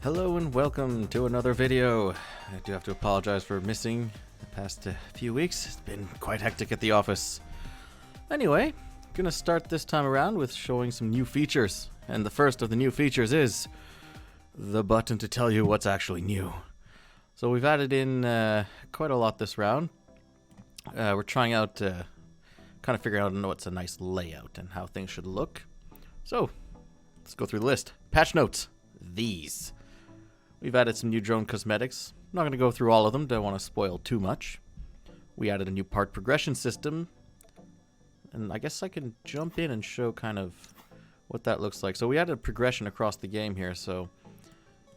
Hello and welcome to another video. I do have to apologize for missing the past few weeks. It's been quite hectic at the office. Anyway, gonna start this time around with showing some new features. And the first of the new features is the button to tell you what's actually new. So we've added in quite a lot this round. We're trying out, kind of figuring out what's a nice layout and how things should look. So, let's go through the list. Patch notes. These. We've added some new drone cosmetics. I'm not going to go through all of them, don't want to spoil too much. We added a new part progression system. And I guess I can jump in and show kind of what that looks like. So we added a progression across the game here, so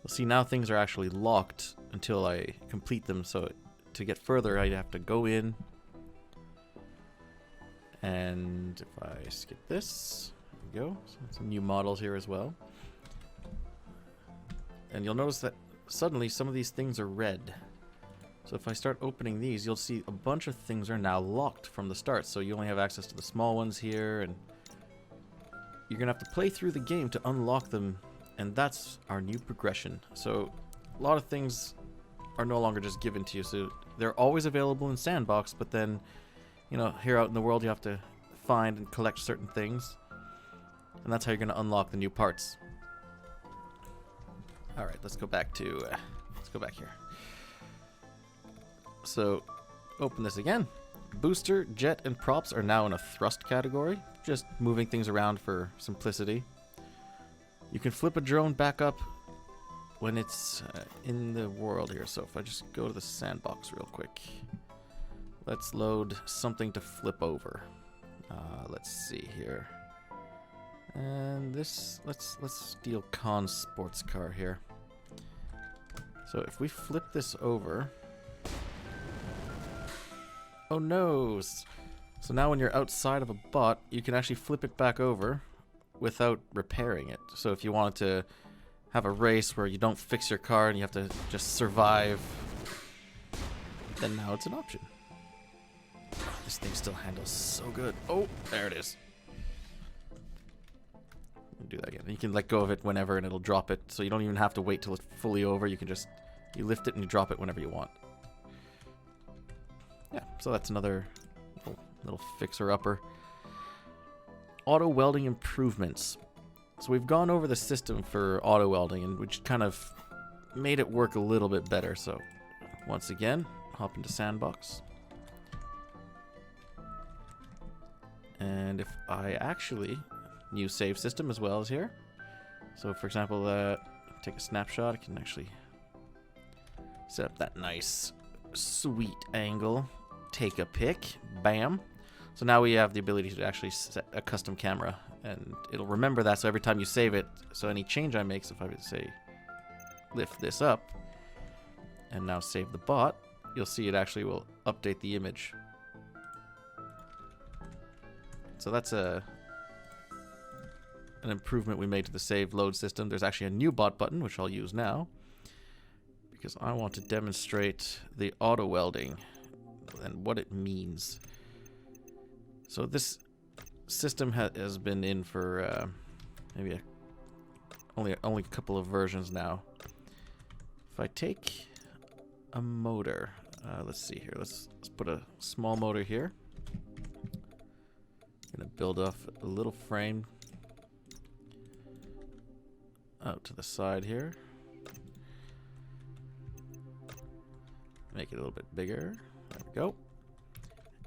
you'll see now things are actually locked until I complete them. So to get further, I'd have to go in. And if I skip this, there we go. So some new models here as well. And you'll notice that suddenly some of these things are red. So if I start opening these, you'll see a bunch of things are now locked from the start. So you only have access to the small ones here, and you're going to have to play through the game to unlock them. And that's our new progression. So a lot of things are no longer just given to you. So they're always available in Sandbox, but then, you know, here out in the world you have to find and collect certain things. And that's how you're going to unlock the new parts. Alright, let's go back to, let's go back here. So, open this again. Booster, jet, and props are now in a thrust category. Just moving things around for simplicity. You can flip a drone back up when it's in the world here. So if I just go to the sandbox real quick. Let's load something to flip over. Let's see here. And this, let's steal Khan's sports car here. So if we flip this over, oh no! So now when you're outside of a bot, you can actually flip it back over without repairing it. So if you wanted to have a race where you don't fix your car and you have to just survive, then now it's an option. This thing still handles so good. Oh, there it is. Do that again. You can let go of it whenever and it'll drop it, so you don't even have to wait till it's fully over. You can just, you lift it and you drop it whenever you want. Yeah, so that's another little fixer-upper. Auto welding improvements. So we've gone over the system for auto welding and we just kind of made it work a little bit better. So once again, hop into Sandbox. And if I actually new save system as well as here. So for example, take a snapshot. I can actually set up that nice sweet angle. Take a pic. Bam. So now we have the ability to actually set a custom camera, and it'll remember that. So every time you save it, so any change I make, so if I would say lift this up and now save the bot, you'll see it actually will update the image. So that's an improvement we made to the save load system. There's actually a new bot button, which I'll use now, because I want to demonstrate the auto welding and what it means. So this system has been in for maybe only a couple of versions now. If I take a motor, let's see here. Let's put a small motor here. I'm gonna build off a little frame out to the side here. Make it a little bit bigger. There we go.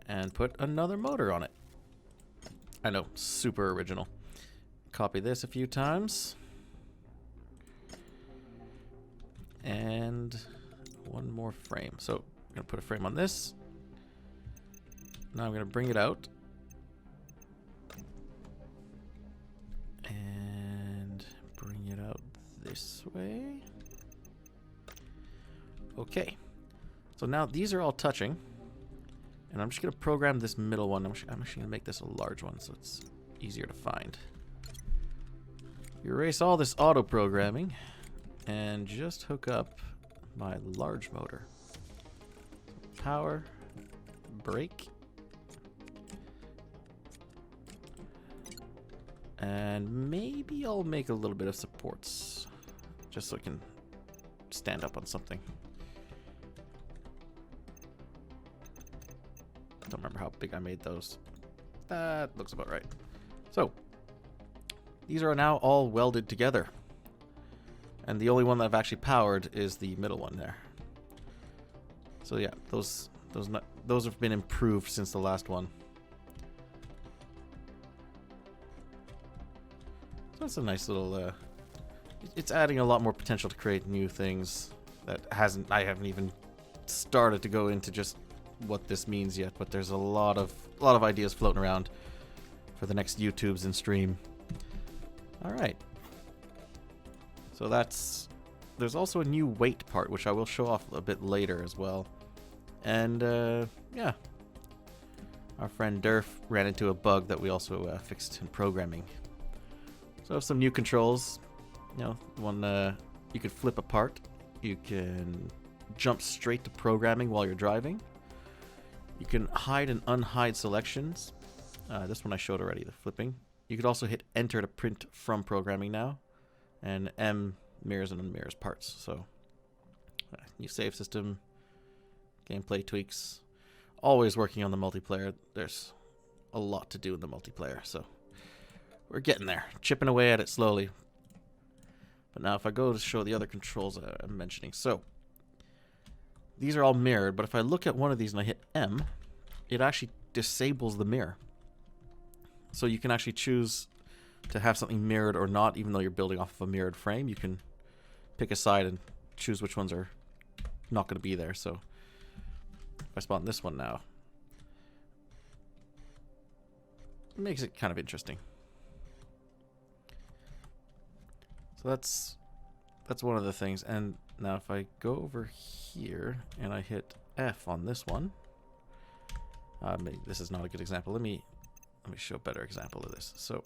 And put another motor on it. I know, super original. Copy this a few times. And one more frame. So I'm gonna put a frame on this. Now I'm gonna bring it out. This way. Okay. So now these are all touching. And I'm just going to program this middle one. I'm actually going to make this a large one so it's easier to find. Erase all this auto programming and just hook up my large motor. Power, brake, and maybe I'll make a little bit of supports just so I can stand up on something. Don't remember how big I made those. That looks about right. So, these are now all welded together. And the only one that I've actually powered is the middle one there. So yeah, those have been improved since the last one. So that's a nice little, it's adding a lot more potential to create new things that I haven't even started to go into just what this means yet, but there's a lot of ideas floating around for the next YouTubes and stream. All right. So there's also a new weight part, which I will show off a bit later as well. And yeah, our friend Durf ran into a bug that we also fixed in programming. So I have some new controls. You know, one you can flip apart. You can jump straight to programming while you're driving. You can hide and unhide selections. This one I showed already, the flipping. You could also hit enter to print from programming now. And M mirrors and unmirrors parts. So new save system, gameplay tweaks. Always working on the multiplayer. There's a lot to do in the multiplayer, so we're getting there, chipping away at it slowly. But now if I go to show the other controls I'm mentioning, so these are all mirrored, but if I look at one of these and I hit M, it actually disables the mirror. So you can actually choose to have something mirrored or not, even though you're building off of a mirrored frame. You can pick a side and choose which ones are not going to be there. So if I spawn this one now, it makes it kind of interesting. So that's one of the things. And now if I go over here and I hit F on this one, maybe this is not a good example. Let me show a better example of this. So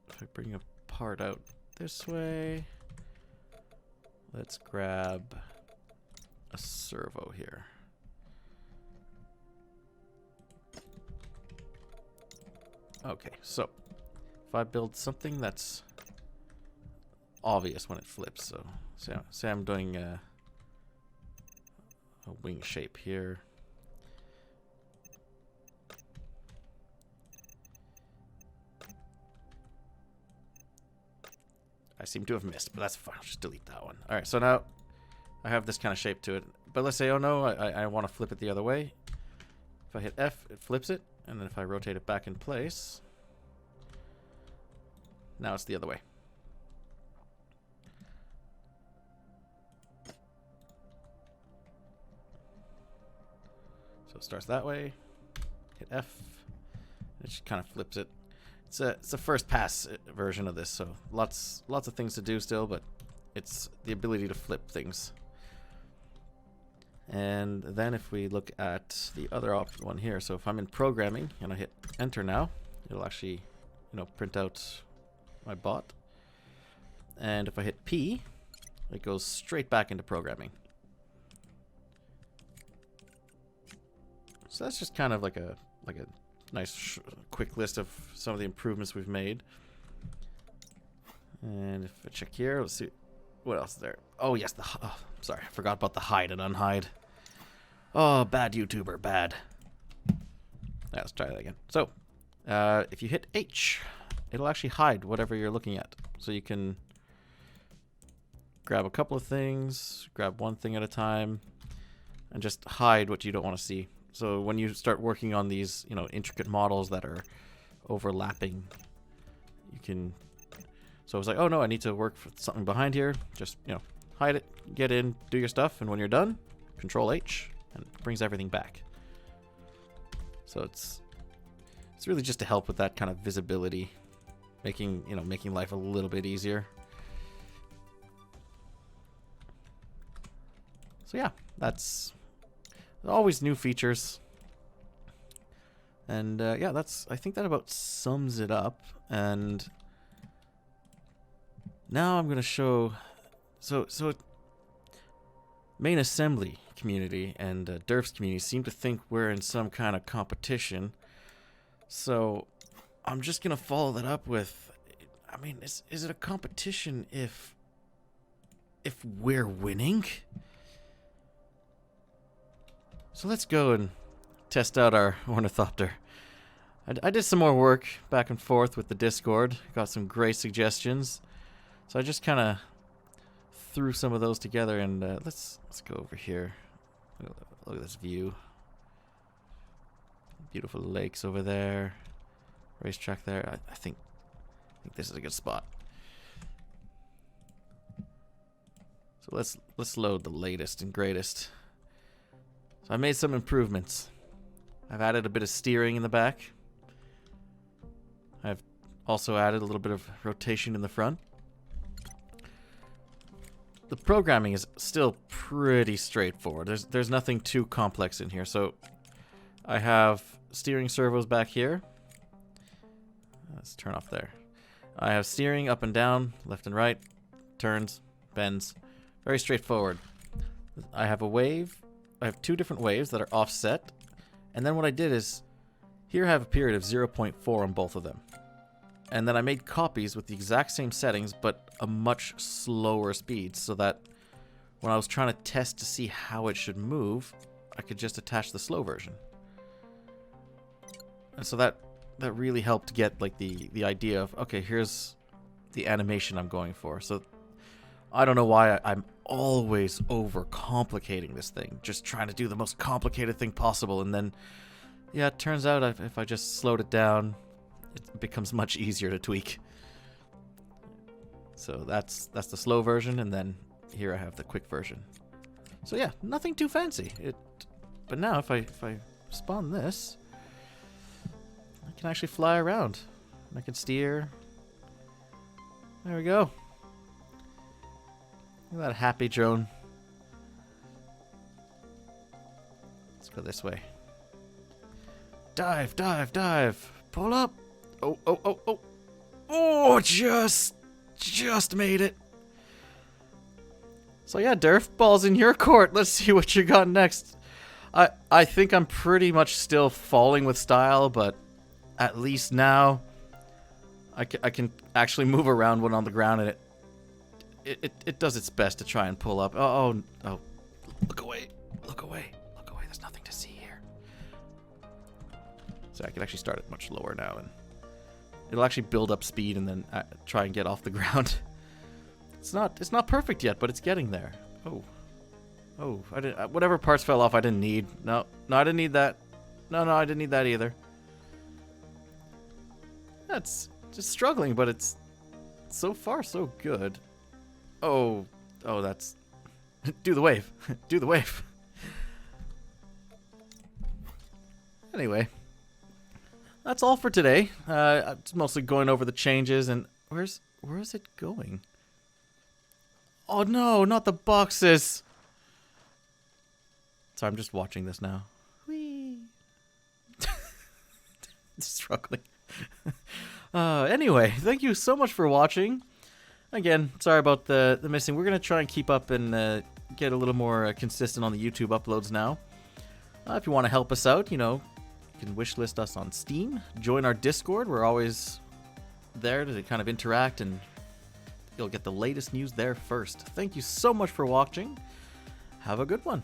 if I bring a part out this way, let's grab a servo here. Okay, so if I build something that's obvious when it flips, so say I'm doing a wing shape here. I seem to have missed, but that's fine. I'll just delete that one. All right, so now I have this kind of shape to it. But let's say, oh no, I want to flip it the other way. If I hit F, it flips it. And then if I rotate it back in place, now it's the other way. So it starts that way. Hit F. It just kind of flips it. It's a first pass version of this, so lots of things to do still, but it's the ability to flip things. And then if we look at the other one here, so if I'm in programming and I hit enter now, it'll actually, print out my bot. And if I hit P, it goes straight back into programming. So that's just kind of like a nice quick list of some of the improvements we've made. And if I check here, let's see what else is there. Oh yes, sorry, I forgot about the hide and unhide. Oh, bad YouTuber, bad. Let's try that again. So if you hit H, it'll actually hide whatever you're looking at. So you can grab a couple of things, grab one thing at a time, and just hide what you don't want to see. So when you start working on these, intricate models that are overlapping, you can. So it's like, oh no, I need to work for something behind here. Just hide it, get in, do your stuff, and when you're done, Control H, and it brings everything back. So it's really just to help with that kind of visibility, making life a little bit easier. So yeah, that's always new features. And yeah, I think that about sums it up. And now I'm gonna show. So main assembly community and Durf's community seem to think we're in some kind of competition. So I'm just gonna follow that up with, is it a competition if if we're winning. So let's go and test out our ornithopter. I did some more work back and forth with the Discord. Got some great suggestions. So I just kind of threw some of those together, and let's go over here. Look at this view. Beautiful lakes over there. Racetrack there. I think this is a good spot. So let's load the latest and greatest. So I made some improvements. I've added a bit of steering in the back. I've also added a little bit of rotation in the front. The programming is still pretty straightforward. There's nothing too complex in here. So I have steering servos back here. Let's turn off there. I have steering up and down, left and right, turns, bends. Very straightforward. I have a wave. I have two different waves that are offset. And then what I did is, here I have a period of 0.4 on both of them. And then I made copies with the exact same settings, but a much slower speed, so that when I was trying to test to see how it should move, I could just attach the slow version. And so that really helped get like the idea of, okay, here's the animation I'm going for. So I don't know why I'm always overcomplicating this thing, just trying to do the most complicated thing possible, and then yeah, it turns out if I just slowed it down, it becomes much easier to tweak. So that's the slow version, and then here I have the quick version. So yeah, nothing too fancy. But now if I spawn this, I can actually fly around. I can steer. There we go. Look at that happy drone. Let's go this way. Dive, dive, dive. Pull up. Oh, oh, oh, oh. Oh, just made it. So yeah, Durf, ball's in your court. Let's see what you got next. I think I'm pretty much still falling with style, but at least now I can actually move around when on the ground, and it does its best to try and pull up. Oh, look away. Look away. Look away. There's nothing to see here. So I can actually start it much lower now, and it'll actually build up speed and then try and get off the ground. It's not perfect yet, but it's getting there. Oh, I didn't. Whatever parts fell off, I didn't need. No, I didn't need that. No, I didn't need that either. That's just struggling, but it's so far so good. Oh, that's do the wave. Do the wave. Anyway, that's all for today. I'm mostly going over the changes, and where is it going? Oh no, not the boxes. So I'm just watching this now. Whee. Struggling. Anyway, thank you so much for watching. Again, sorry about the missing. We're going to try and keep up and get a little more consistent on the YouTube uploads now. If you want to help us out, you can wishlist us on Steam. Join our Discord. We're always there to kind of interact, and you'll get the latest news there first. Thank you so much for watching. Have a good one.